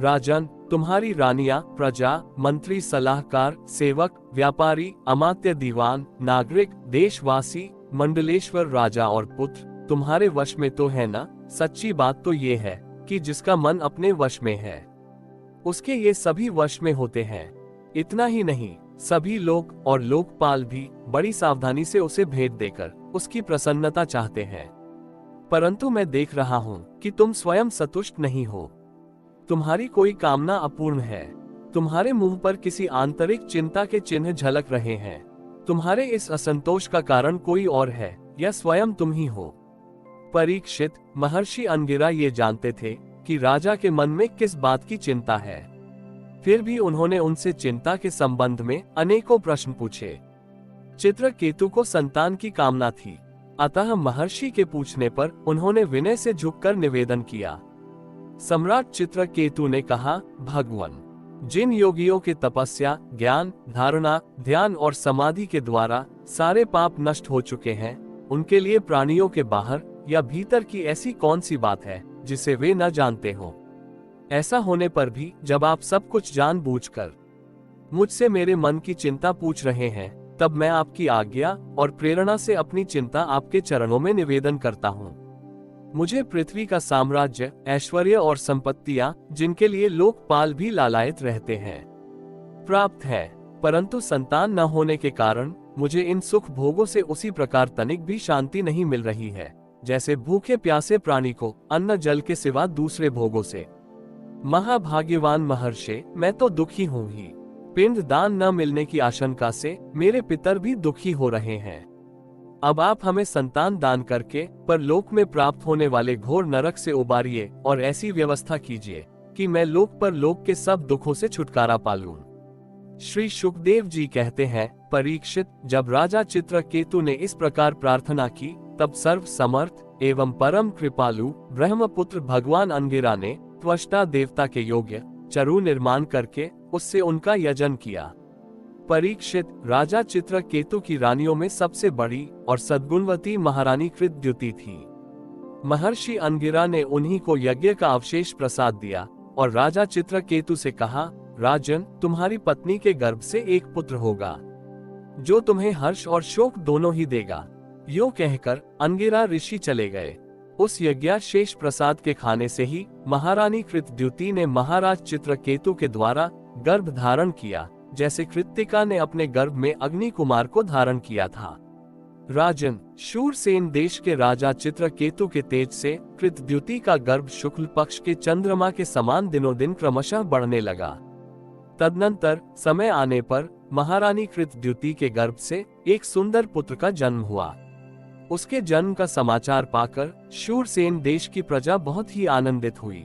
राजन, तुम्हारी रानियां, प्रजा, मंत्री, सलाहकार, सेवक, व्यापारी, अमात्य, दीवान, नागरिक, देशवासी, मंडलेश्वर, राजा और पुत्र तुम्हारे वश में तो है ना। सच्ची बात तो ये है कि जिसका मन अपने वश में है, उसके ये सभी वश में होते हैं। इतना ही नहीं, सभी लोग और लोकपाल भी बड़ी सावधानी से उसे भेंट देकर उसकी प्रसन्नता चाहते हैं। परंतु मैं देख रहा हूँ कि तुम स्वयं संतुष्ट नहीं हो। तुम्हारी कोई कामना अपूर्ण है। तुम्हारे मुंह पर किसी आंतरिक चिंता के चिन्ह झलक रहे हैं। तुम्हारे इस असंतोष का कारण कोई और है या स्वयं तुम ही हो। परीक्षित, महर्षि अंगिरा ये जानते थे कि राजा के मन में किस बात की चिंता है। फिर भी उन्होंने उनसे चिंता के संबंध में अनेकों प्रश्न पूछे। चित्रकेतु को संतान की कामना थी, अतः महर्षि के पूछने पर उन्होंने विनय से झुककर निवेदन किया। सम्राट चित्रकेतु ने कहा, भगवान, जिन योगियों के तपस्या, ज्ञान, धारणा, ध्यान और समाधि के द्वारा सारे पाप नष्ट हो चुके हैं, उनके लिए प्राणियों के बाहर या भीतर की ऐसी कौन सी बात है जिसे वे न जानते हो। ऐसा होने पर भी जब आप सब कुछ जानबूझकर मुझसे मेरे मन की चिंता पूछ रहे हैं, तब मैं आपकी आज्ञा और प्रेरणा से अपनी चिंता आपके चरणों में निवेदन करता हूँ। मुझे पृथ्वी का साम्राज्य, ऐश्वर्य और संपत्तियां, जिनके लिए लोकपाल भी लालायित रहते हैं, प्राप्त है, परंतु संतान न होने के कारण मुझे इन सुख भोगों से उसी प्रकार तनिक भी शांति नहीं मिल रही है, जैसे भूखे प्यासे प्राणी को अन्न जल के सिवा दूसरे भोगों से। महाभाग्यवान महर्षि, मैं तो दुखी हूँ ही। पिंड दान न मिलने की आशंका से मेरे पितर भी दुखी हो रहे हैं। अब आप हमें संतान दान करके परलोक में प्राप्त होने वाले घोर नरक से उबारिए और ऐसी व्यवस्था कीजिए कि मैं लोक पर लोक के सब दुखों से छुटकारा पालूं। श्री सुखदेव जी कहते हैं, परीक्षित, जब राजा चित्रकेतु ने इस प्रकार प्रार्थना की, तब सर्व समर्थ एवं परम कृपालु ब्रह्मपुत्र भगवान अंगिरा ने त्वष्टा देवता के योग्य चरु निर्माण करके उससे उनका यजन किया। परीक्षित, राजा चित्रकेतु की रानियों में सबसे बड़ी और सद्गुणवती महारानी कृतद्युति थी। महर्षि अंगिरा ने उन्हीं को यज्ञ का अवशेष प्रसाद दिया और राजा चित्रकेतु से कहा, राजन, तुम्हारी पत्नी के गर्भ से एक पुत्र होगा जो तुम्हें हर्ष और शोक दोनों ही देगा। यूं कहकर अंगिरा ऋषि चले गए। उस यज्ञाशेष प्रसाद के खाने से ही महारानी कृतद्युति ने महाराज चित्रकेतु के द्वारा गर्भ धारण किया, जैसे कृत्तिका ने अपने गर्भ में अग्नि कुमार को धारण किया था। राजन, शूरसेन देश के राजा चित्रकेतु के तेज से कृतद्युति का गर्भ शुक्ल पक्ष के चंद्रमा के समान दिनों दिन क्रमशः बढ़ने लगा। तदनंतर समय आने पर महारानी कृतद्युति के गर्भ से एक सुंदर पुत्र का जन्म हुआ। उसके जन्म का समाचार पाकर शूरसेन देश की प्रजा बहुत ही आनंदित हुई।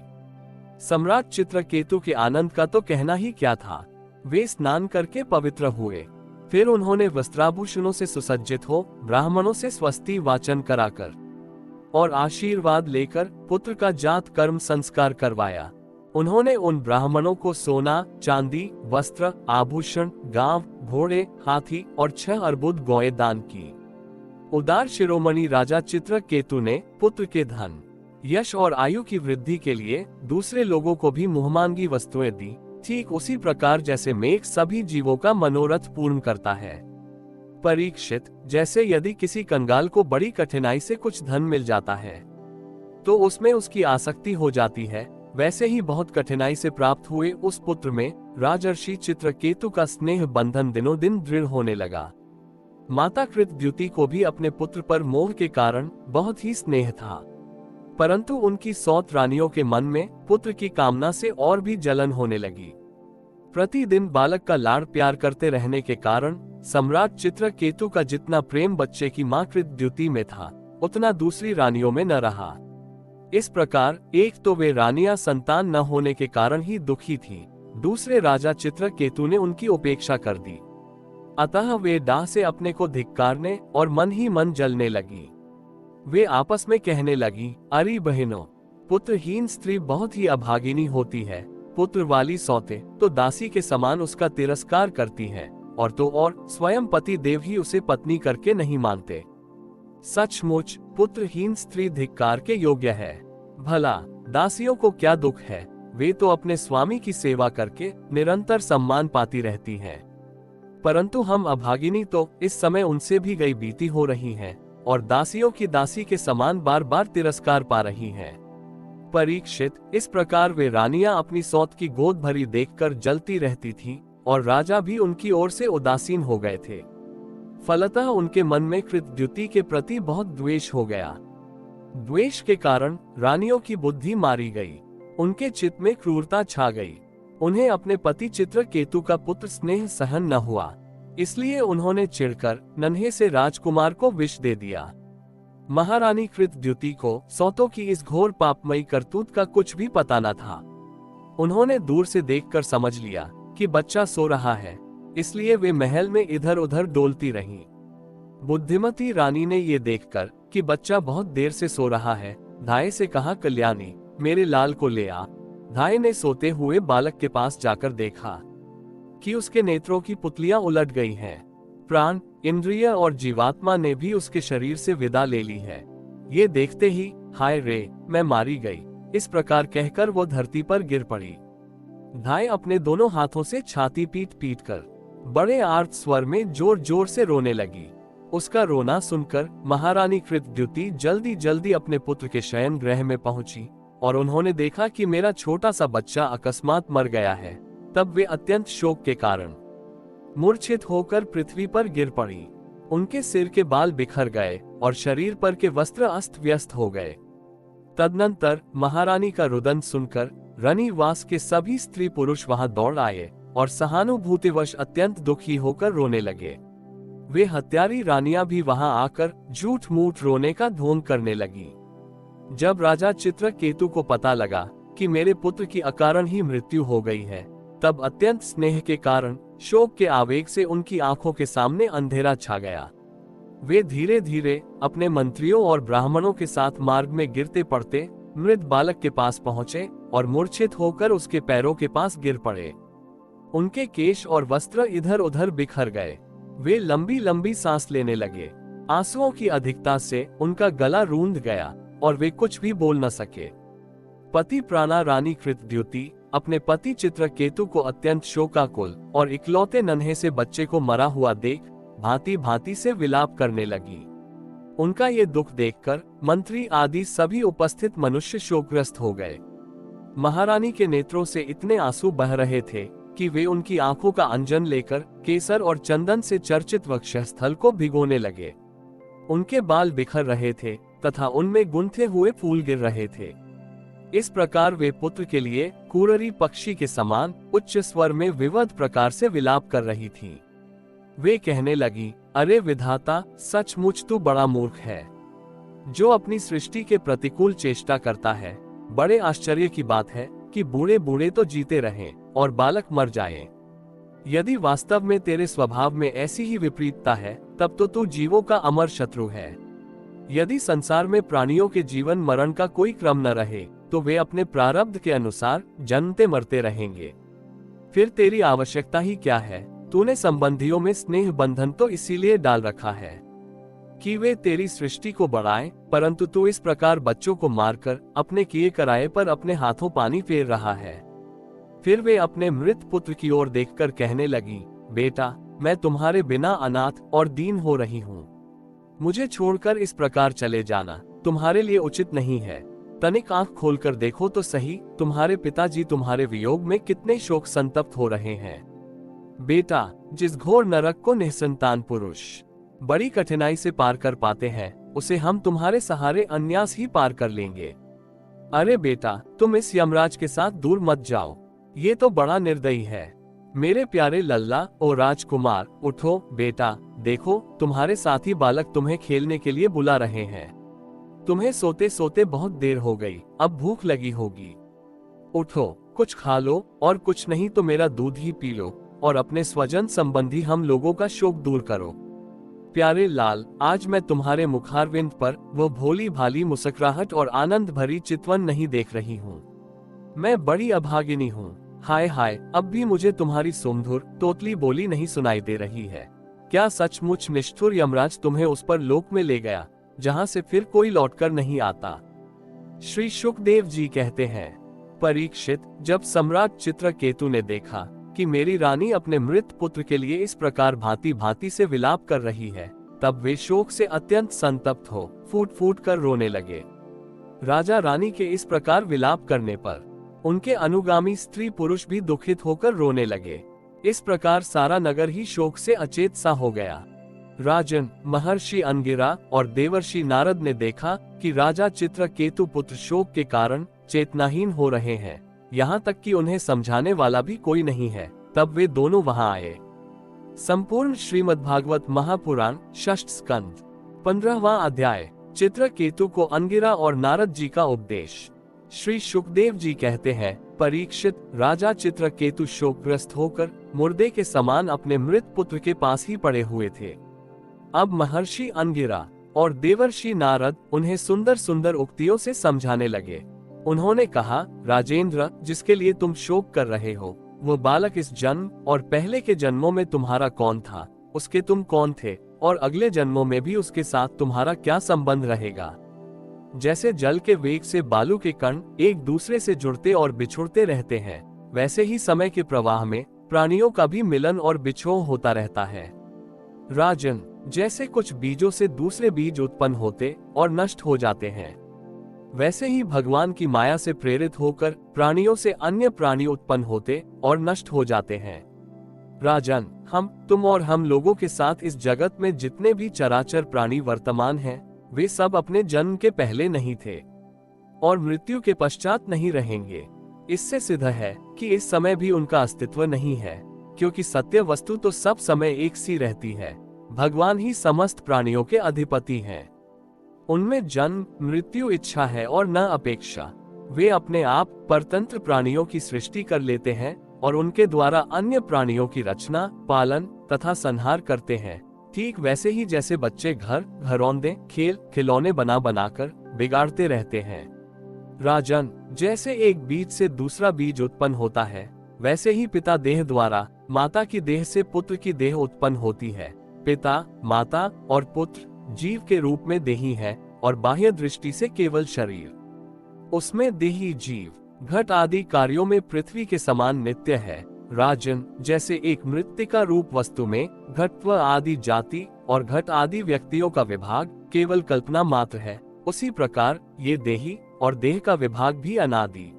सम्राट चित्रकेतु के आनंद का तो कहना ही क्या था। वे स्नान करके पवित्र हुए। फिर उन्होंने वस्त्राभूषणों से सुसज्जित हो ब्राह्मणों से स्वस्ति वाचन कराकर और आशीर्वाद लेकर पुत्र का जात कर्म संस्कार करवाया। उन्होंने उन ब्राह्मणों को सोना, चांदी, वस्त्र, आभूषण, गांव, घोड़े, हाथी और 6 अर्बुद गौएं दान की। उदार शिरोमणि राजा चित्रकेतु ने पुत्र के धन, यश और आयु की वृद्धि के लिए दूसरे लोगों को भी मुहमांगी वस्तुएं दी, ठीक उसी प्रकार जैसे मेघ सभी जीवों का मनोरथ पूर्ण करता है। परीक्षित, जैसे यदि किसी कंगाल को बड़ी कठिनाई से कुछ धन मिल जाता है तो उसमें उसकी आसक्ति हो जाती है, वैसे ही बहुत कठिनाई से प्राप्त हुए उस पुत्र में राजर्षि चित्रकेतु का स्नेह बंधन दिनों दिन दृढ़ होने लगा। माता कृतद्युति को भी अपने पुत्र पर मोह के कारण बहुत ही स्नेह था, परंतु उनकी सौत रानियों के मन में पुत्र की कामना से और भी जलन होने लगी। प्रतिदिन बालक का लाड़ प्यार करते रहने के कारण सम्राट चित्रकेतु का जितना प्रेम बच्चे की मां कृतद्युति में था, उतना दूसरी रानियों में न रहा। इस प्रकार एक तो वे रानियां संतान न होने के कारण ही दुखी थीं, दूसरे राजा चित्रकेतु ने उनकी उपेक्षा कर दी। अतः वे डाह से अपने को धिक्कारने और मन ही मन जलने लगी। वे आपस में कहने लगी, अरे बहनों, पुत्रहीन स्त्री बहुत ही अभागिनी होती है। पुत्र वाली सौते तो दासी के समान उसका तिरस्कार करती है, और तो और स्वयं पति देव ही उसे पत्नी करके नहीं मानते। सचमुच पुत्रहीन स्त्री धिक्कार के योग्य है। भला दासियों को क्या दुख है, वे तो अपने स्वामी की सेवा करके निरंतर सम्मान पाती रहती हैं। परंतु हम अभागिनी तो इस समय उनसे भी गई बीती हो रही हैं, और दासियों की दासी के समान बार बार तिरस्कार पा रही हैं। परीक्षित, इस प्रकार वे रानियां अपनी सौत की गोद भरी देखकर जलती रहती थीं, और राजा भी उनकी ओर से उदासीन हो गए थे। फलतः उनके मन में कृतद्युति के प्रति बहुत द्वेष हो गया। द्वेष के कारण रानियों की बुद्धि मारी गई, उनके चित्त में क्रूरता छा गई। उन्हें अपने पति चित्रकेतु का पुत्र स्नेह सहन न हुआ, इसलिए उन्होंने चिढ़कर नन्हे से राजकुमार को विष दे दिया। महारानी कृतद्युति को सौतों की इस घोर पापमयी करतूत का कुछ भी पता न था। उन्होंने दूर से देखकर समझ लिया कि बच्चा सो रहा है, इसलिए वे महल में इधर उधर डोलती रहीं। बुद्धिमती रानी ने ये देखकर कि बच्चा बहुत देर से सो रहा है, धाय से कहा, कल्याणी, मेरे लाल को ले आ। धाय ने सोते हुए बालक के पास जाकर देखा कि उसके नेत्रों की पुतलियां उलट गई हैं। प्राण, इंद्रिय और जीवात्मा ने भी उसके शरीर से विदा ले ली है। ये देखते ही, हाय रे, मैं मारी गई, इस प्रकार कहकर वो धरती पर गिर पड़ी। धाय अपने दोनों हाथों से छाती पीट पीट कर बड़े आर्त स्वर में जोर जोर से रोने लगी। उसका रोना सुनकर महारानी कृतद्युति जल्दी जल्दी अपने पुत्र के शयन गृह में पहुंची, और उन्होंने देखा कि मेरा छोटा सा बच्चा अकस्मात मर गया है। तब वे अत्यंत शोक के कारण मूर्छित होकर पृथ्वी पर गिर पड़ी। उनके सिर के बाल बिखर गए और शरीर पर के वस्त्र अस्त व्यस्त हो गए। तदनंतर महारानी का रुदन सुनकर रनिवास के सभी स्त्री पुरुष वहां दौड़ आए और सहानुभूतिवश अत्यंत दुखी होकर रोने लगे। वे हत्यारी रानियां भी वहां आकर झूठ मूठ रोने का ढोंग करने लगी। जब राजा चित्रकेतु को पता लगा कि मेरे पुत्र की अकारण ही मृत्यु हो गई है, तब अत्यंत स्नेह के कारण शोक के आवेग से उनकी आंखों के सामने अंधेरा छा गया। वे धीरे धीरे अपने मंत्रियों और ब्राह्मणों के साथ मार्ग में गिरते पड़ते मृत बालक के पास पहुंचे और मूर्छित होकर उसके पैरों के पास गिर पड़े। उनके केश और वस्त्र इधर उधर बिखर गए। वे लंबी लंबी सांस लेने लगे। आंसुओं की अधिकता से उनका गला रूंध गया और वे कुछ भी बोल न सके। पति प्राणा रानी कृतद्युति अपने पति चित्रकेतु को अत्यंत शोकाकुल और इकलौते नन्हे से बच्चे को मरा हुआ देख भांति भांति से विलाप करने लगी। उनका ये दुख देखकर मंत्री आदि सभी उपस्थित मनुष्य शोकग्रस्त हो गए। महारानी के नेत्रों से इतने आंसू बह रहे थे कि वे उनकी आंखों का अंजन लेकर केसर और चंदन से चर्चित वक्षस्थल को भिगोने लगे। उनके बाल बिखर रहे थे तथा उनमें गुंथे हुए फूल गिर रहे थे। इस प्रकार वे पुत्र के लिए कुररी पक्षी के समान उच्च स्वर में विविध प्रकार से विलाप कर रही थीं। वे कहने लगी, अरे विधाता, सचमुच तू बड़ा मूर्ख है, जो अपनी सृष्टि के प्रतिकूल चेष्टा करता है। बड़े आश्चर्य की बात है कि बूढ़े बूढ़े तो जीते रहें और बालक मर जाएं। यदि वास्तव में तेरे स्वभाव में ऐसी ही विपरीतता है, तब तो तू जीवों का अमर शत्रु है। यदि संसार में प्राणियों के जीवन मरण का कोई क्रम न रहे, तो वे अपने प्रारब्ध के अनुसार जन्मते मरते रहेंगे। फिर तेरी आवश्यकता ही क्या है? तूने संबंधियों में स्नेह बंधन तो इसीलिए डाल रखा है कि वे तेरी सृष्टि को बढ़ाएं, परंतु तू इस प्रकार बच्चों को मारकर अपने किए कराए पर अपने हाथों पानी फेर रहा है। फिर वे अपने मृत पुत्र की ओर देखकर कहने लगी, बेटा, मैं तुम्हारे बिना अनाथ और दीन हो रही हूँ। मुझे छोड़कर इस प्रकार चले जाना तुम्हारे लिए उचित नहीं है। तनिक आंख खोलकर देखो तो सही, तुम्हारे पिताजी तुम्हारे वियोग में कितने शोक संतप्त हो रहे हैं। बेटा, जिस घोर नरक को निःसंतान पुरुष बड़ी कठिनाई से पार कर पाते हैं, उसे हम तुम्हारे सहारे अन्यास ही पार कर लेंगे। अरे बेटा, तुम इस यमराज के साथ दूर मत जाओ, ये तो बड़ा निर्दयी है। मेरे प्यारे लल्ला और राजकुमार, उठो बेटा, देखो तुम्हारे साथी बालक तुम्हें खेलने के लिए बुला रहे हैं। तुम्हें सोते सोते बहुत देर हो गई, अब भूख लगी होगी। उठो, कुछ खा लो, और कुछ नहीं तो मेरा दूध ही पी लो, और अपने स्वजन संबंधी हम लोगों का शोक दूर करो। प्यारे लाल, आज मैं तुम्हारे मुखारविंद पर वो भोली भाली मुस्कुराहट और आनंद भरी चितवन नहीं देख रही हूँ। मैं बड़ी अभागिनी हूँ। हाय हाय, अब भी मुझे तुम्हारी सुमधुर तोतली बोली नहीं सुनाई दे रही है। क्या सचमुच निष्ठुर यमराज तुम्हें उस पर लोक में ले गया, जहाँ से फिर कोई लौटकर नहीं आता? श्री शुकदेव जी कहते हैं, परीक्षित, जब सम्राट चित्रकेतु ने देखा कि मेरी रानी अपने मृत पुत्र के लिए इस प्रकार भांति भांति से विलाप कर रही है, तब वे शोक से अत्यंत संतप्त हो फूट फूट कर रोने लगे। राजा रानी के इस प्रकार विलाप करने पर उनके अनुगामी स्त्री पुरुष भी दुखित होकर रोने लगे। इस प्रकार सारा नगर ही शोक से अचेत सा हो गया। राजन, महर्षि अंगिरा और देवर्षि नारद ने देखा कि राजा चित्रकेतु पुत्र शोक के कारण चेतनाहीन हो रहे हैं, यहाँ तक कि उन्हें समझाने वाला भी कोई नहीं है। तब वे दोनों वहां आए। संपूर्ण श्रीमद्भागवत महापुराण, षष्ठ स्कंद, 15वां अध्याय। चित्रकेतु को अंगिरा और नारद जी का उपदेश। श्री शुकदेव जी कहते हैं, परीक्षित, राजा चित्रकेतु शोकग्रस्त होकर मुर्दे के समान अपने मृत पुत्र के पास ही पड़े हुए थे। अब महर्षि अंगिरा और देवर्षि नारद उन्हें सुंदर सुंदर उक्तियों से समझाने लगे। उन्होंने कहा, राजेंद्र, जिसके लिए तुम शोक कर रहे हो, वो बालक इस जन्म और पहले के जन्मों में तुम्हारा कौन था, उसके तुम कौन थे, और अगले जन्मों में भी उसके साथ तुम्हारा क्या संबंध रहेगा। जैसे जल के वेग से बालू के कण एक दूसरे से जुड़ते और बिछुड़ते रहते हैं, वैसे ही समय के प्रवाह में प्राणियों का भी मिलन और बिछोह होता रहता है। राजन, जैसे कुछ बीजों से दूसरे बीज उत्पन्न होते और नष्ट हो जाते हैं, वैसे ही भगवान की माया से प्रेरित होकर प्राणियों से अन्य प्राणी उत्पन्न होते और नष्ट हो जाते हैं। राजन, हम, तुम और हम लोगों के साथ इस जगत में जितने भी चराचर प्राणी वर्तमान हैं, वे सब अपने जन्म के पहले नहीं थे और मृत्यु के पश्चात नहीं रहेंगे। इससे सिद्ध है कि इस समय भी उनका अस्तित्व नहीं है, क्योंकि सत्य वस्तु तो सब समय एक सी रहती है। भगवान ही समस्त प्राणियों के अधिपति हैं। उनमें जन्म मृत्यु इच्छा है और न अपेक्षा। वे अपने आप परतंत्र प्राणियों की सृष्टि कर लेते हैं और उनके द्वारा अन्य प्राणियों की रचना, पालन तथा संहार करते हैं। ठीक वैसे ही जैसे बच्चे घर घरौंदे, खेल खिलौने बना बनाकर बिगाड़ते रहते हैं। राजन, जैसे एक बीज से दूसरा बीज उत्पन्न होता है, वैसे ही पिता देह द्वारा माता की देह से पुत्र की देह उत्पन्न होती है। पिता, माता और पुत्र जीव के रूप में देही है और बाह्य दृष्टि से केवल शरीर। उसमें देही जीव घट आदि कार्यों में पृथ्वी के समान नित्य है। राजन, जैसे एक मृत्तिका रूप वस्तु में घटत्व आदि जाति और घट आदि व्यक्तियों का विभाग केवल कल्पना मात्र है, उसी प्रकार ये देही और देह का विभाग भी अनादि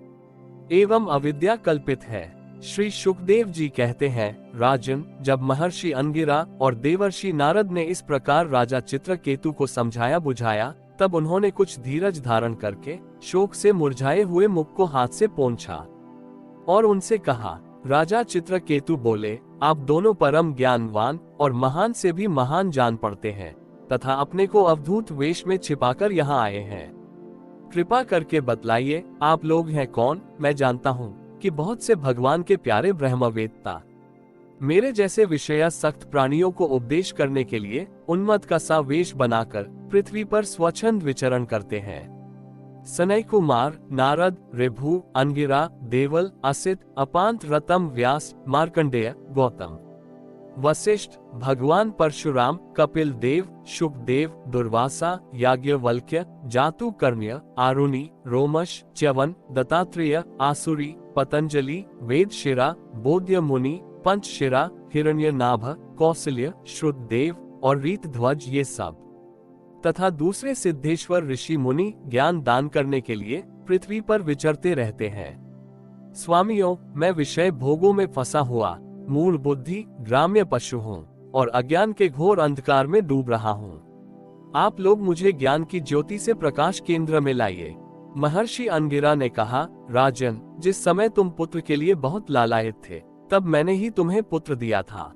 एवं अविद्या कल्पित है। श्री शुकदेव जी कहते हैं, राजन, जब महर्षि अंगिरा और देवर्षि नारद ने इस प्रकार राजा चित्रकेतु को समझाया बुझाया, तब उन्होंने कुछ धीरज धारण करके शोक से मुरझाए हुए मुख को हाथ से पोंछा और उनसे कहा। राजा चित्रकेतु बोले, आप दोनों परम ज्ञानवान और महान से भी महान जान पड़ते हैं तथा अपने को अवधूत वेश में छिपाकर यहाँ आए हैं। कृपा करके बतलाइए आप लोग हैं कौन। मैं जानता हूँ कि बहुत से भगवान के प्यारे ब्रह्मवेत्ता मेरे जैसे विषयासक्त प्राणियों को उपदेश करने के लिए उन्मत्त का सा वेश बनाकर पृथ्वी पर स्वच्छंद विचरण करते हैं। सनय कुमार, नारद, ऋभु, अंगिरा, देवल, असित, अपांत, रतम, व्यास, मार्कंडेय, गौतम, वशिष्ठ, भगवान परशुराम, कपिल देव, शुकदेव, दुर्वासा, याज्ञवल्क्य, जातुकर्ण्य, आरुणि, रोमश, च्यवन, दत्तात्रेय, आसुरी, पतंजलि, वेदशिरा, बोध्य मुनि, पंचशिरा, हिरण्यनाभ, कौसल्य, श्रुतदेव और रीतध्वज ये सब तथा दूसरे सिद्धेश्वर ऋषि मुनि ज्ञान दान करने के लिए पृथ्वी पर विचरते रहते हैं। स्वामियों, मैं विषय भोगों में फंसा हुआ मूल बुद्धि ग्राम्य पशु हूँ और अज्ञान के घोर अंधकार में डूब रहा हूँ। आप लोग मुझे ज्ञान की ज्योति से प्रकाश केंद्र में लाइए। महर्षि अंगिरा ने कहा, राजन, जिस समय तुम पुत्र के लिए बहुत लालायित थे तब मैंने ही तुम्हें पुत्र दिया था।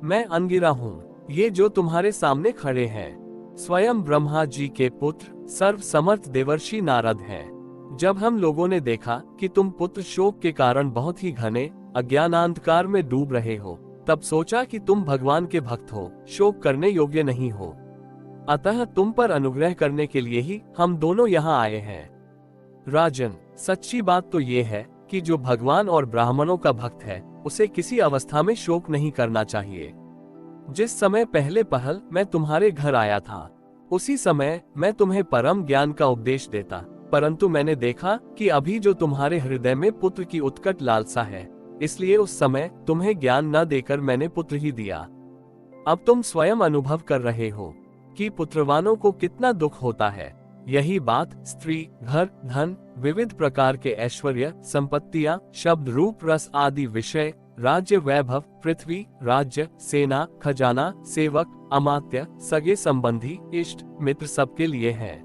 मैं अंगिरा हूँ। ये जो तुम्हारे सामने खड़े हैं स्वयं ब्रह्मा जी के पुत्र सर्व समर्थ देवर्षि नारद हैं। जब हम लोगों ने देखा कि तुम पुत्र शोक के कारण बहुत ही घने अज्ञानांधकार में डूब रहे हो, तब सोचा कि तुम भगवान के भक्त हो, शोक करने योग्य नहीं हो। अतः तुम पर अनुग्रह करने के लिए ही हम दोनों यहाँ आए हैं। राजन, सच्ची बात तो ये है कि जो भगवान और ब्राह्मणों का भक्त है उसे किसी अवस्था में शोक नहीं करना चाहिए। जिस समय पहले पहल मैं तुम्हारे घर आया था उसी समय मैं तुम्हें परम ज्ञान का उपदेश देता, परंतु मैंने देखा कि अभी जो तुम्हारे हृदय में पुत्र की उत्कट लालसा है, इसलिए उस समय तुम्हें ज्ञान न देकर मैंने पुत्र ही दिया। अब तुम स्वयं अनुभव कर रहे हो कि पुत्रवानों को कितना दुख होता है। यही बात स्त्री, घर, धन, विविध प्रकार के ऐश्वर्य, संपत्तियां, शब्द, रूप, रस आदि विषय, राज्य, वैभव, पृथ्वी, राज्य, सेना, खजाना, सेवक, अमात्य, सगे संबंधी, इष्ट मित्र सबके लिए है,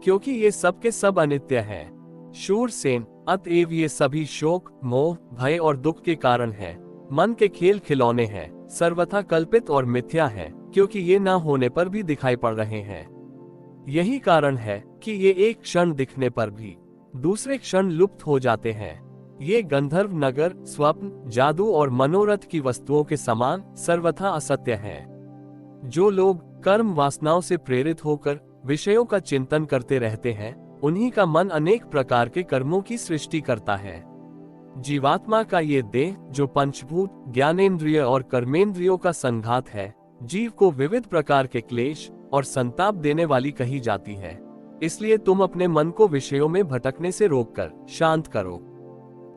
क्योंकि ये सब के सब अनित्य हैं। शूरसेन, अतएव ये सभी शोक, मोह, भय और दुख के कारण है। मन के खेल खिलौने हैं, सर्वथा कल्पित और मिथ्या है, क्योंकि ये न होने पर भी दिखाई पड़ रहे हैं। यही कारण है कि ये एक क्षण दिखने पर भी दूसरे क्षण लुप्त हो जाते हैं। ये गंधर्व नगर, स्वप्न, जादू और मनोरथ की वस्तुओं के समान सर्वथा असत्य हैं। जो लोग कर्म वासनाओं से प्रेरित होकर विषयों का चिंतन करते रहते हैं, उन्हीं का मन अनेक प्रकार के कर्मों की सृष्टि करता है। जीवात्मा का ये देह जो पंचभूत, ज्ञानेंद्रिय और कर्मेंद्रियों का संघात है, जीव को विविध प्रकार के क्लेश और संताप देने वाली कही जाती है। इसलिए तुम अपने मन को विषयों में भटकने से रोककर शांत करो,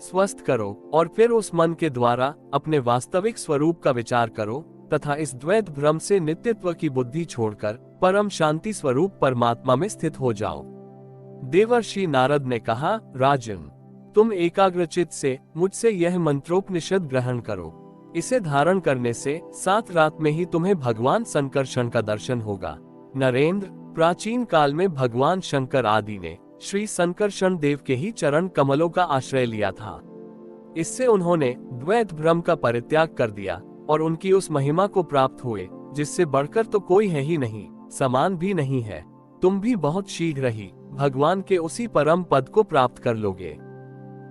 स्वस्थ करो और फिर उस मन के द्वारा अपने वास्तविक स्वरूप का विचार करो तथा इस द्वैत भ्रम से नित्यत्व की बुद्धि छोड़कर परम शांति स्वरूप परमात्मा में स्थित हो जाओ। देवर्षि नारद ने कहा, राजन, तुम एकाग्रचित से मुझसे यह मंत्रोपनिषद ग्रहण करो। इसे धारण करने से 7 रात में ही तुम्हें भगवान संकर्षण का दर्शन होगा। नरेंद्र, प्राचीन काल में भगवान शंकर आदि ने श्री संकर्षण देव के ही चरण कमलों का आश्रय लिया था। इससे उन्होंने द्वैत भ्रम का परित्याग कर दिया और उनकी उस महिमा को प्राप्त हुए जिससे बढ़कर तो कोई है ही नहीं, समान भी नहीं है। तुम भी बहुत शीघ्र ही भगवान के उसी परम पद को प्राप्त कर लोगे।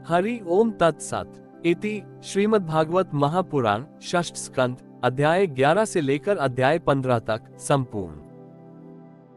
हरि ओम तत्सत। इति श्रीमद्भागवत महापुराण षष्ठ स्कंद अध्याय 11 से लेकर अध्याय 15 तक संपूर्ण।